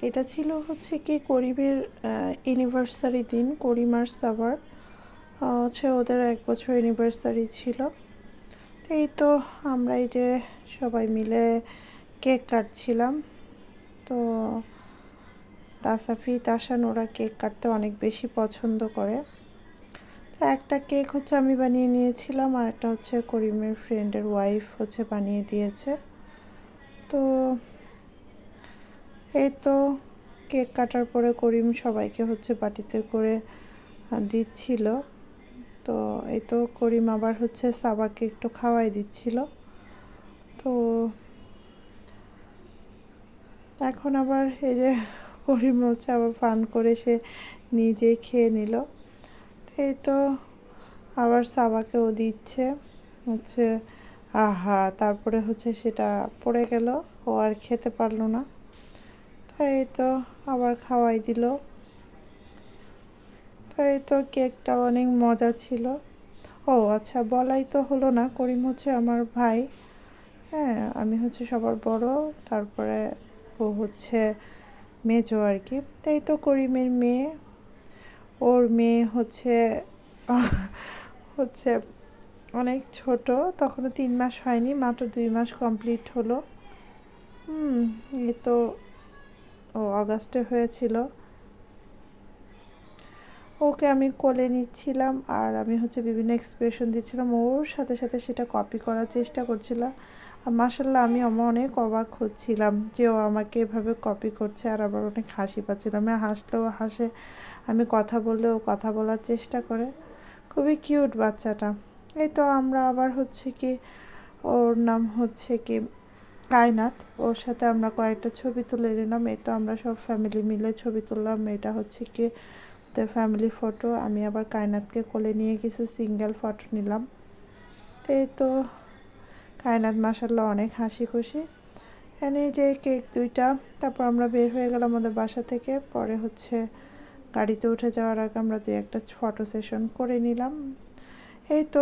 এটা ছিল হচ্ছে কি করিমের অ্যানিভার্সারি দিন। করিম আর সাবার হচ্ছে ওদের 1 বছর অ্যানিভার্সারি ছিল। তো এই তো আমরা এই যে সবাই মিলে কেক কাটছিলাম। তো তাসাফি তাসান ওরা কেক কাটতে অনেক বেশি পছন্দ করে। তো একটা কেক হচ্ছে আমি বানিয়ে নিয়েছিলাম, আর একটা হচ্ছে করিমের ফ্রেন্ডের ওয়াইফ হচ্ছে বানিয়ে দিয়েছে। তো এই তো কেক কাটার পরে করিম সবাইকে হচ্ছে বাটিতে করে দিচ্ছিল। তো এই তো করিম আবার হচ্ছে সাবাকে একটু খাওয়াই দিচ্ছিল। তো এখন আবার এই যে করিম হচ্ছে আবার পান করে সে নিজেই খেয়ে নিল। এই তো আবার সাবাকেও দিচ্ছে হচ্ছে। আহা, তারপরে হচ্ছে সেটা পড়ে গেল, ও আর খেতে পারলো না। তো এই তো আবার খাওয়াই দিল। তো এই তো কেকটা অনেক মজা ছিল। ও আচ্ছা, বলাই তো হলো না, করিম হচ্ছে আমার ভাই। হ্যাঁ, আমি হচ্ছে সবার বড়, তারপরে ও হচ্ছে মেজো আর কি। তাই তো করিমের মেয়ে, ওর মেয়ে হচ্ছে হচ্ছে অনেক ছোট, তখনও 3 মাস হয়নি, মাত্র 2 মাস কমপ্লিট হলো। এই তো ও অগাস্টে হয়েছিল। ওকে আমি কোলে নিচ্ছিলাম আর আমি হচ্ছে বিভিন্ন এক্সপ্রেশন দিচ্ছিলাম, ওর সাথে সাথে সেটা কপি করার চেষ্টা করছিল। আর মাশাল্লাহ আমি অনেক অবাক হচ্ছিলাম যে ও আমাকে এভাবে কপি করছে, আর আবার অনেক হাসি পাচ্ছিলাম। আমি হাসলেও হাসে, আমি কথা বললেও কথা বলার চেষ্টা করে। খুবই কিউট বাচ্চাটা। এই তো আমরা আবার হচ্ছে কি, ওর নাম হচ্ছে কি কায়নাত, ওর সাথে আমরা কয়েকটা ছবি তুলে নিলাম। এই তো আমরা সব ফ্যামিলি মিলে ছবি তুললাম। এটা হচ্ছে কি ফ্যামিলি ফটো। আমি আবার কায়নাতকে কোলে নিয়ে কিছু সিঙ্গেল ফটো নিলাম। এই তো কায়নাত মাশাল্লাহ অনেক হাসি খুশি। এনে যে কেক 2টা, তারপর আমরা বের হয়ে গেলাম আমাদের বাসা থেকে। পরে হচ্ছে গাড়িতে উঠে যাওয়ার আগে আমরা 2-1টা ফটো সেশন করে নিলাম। এই তো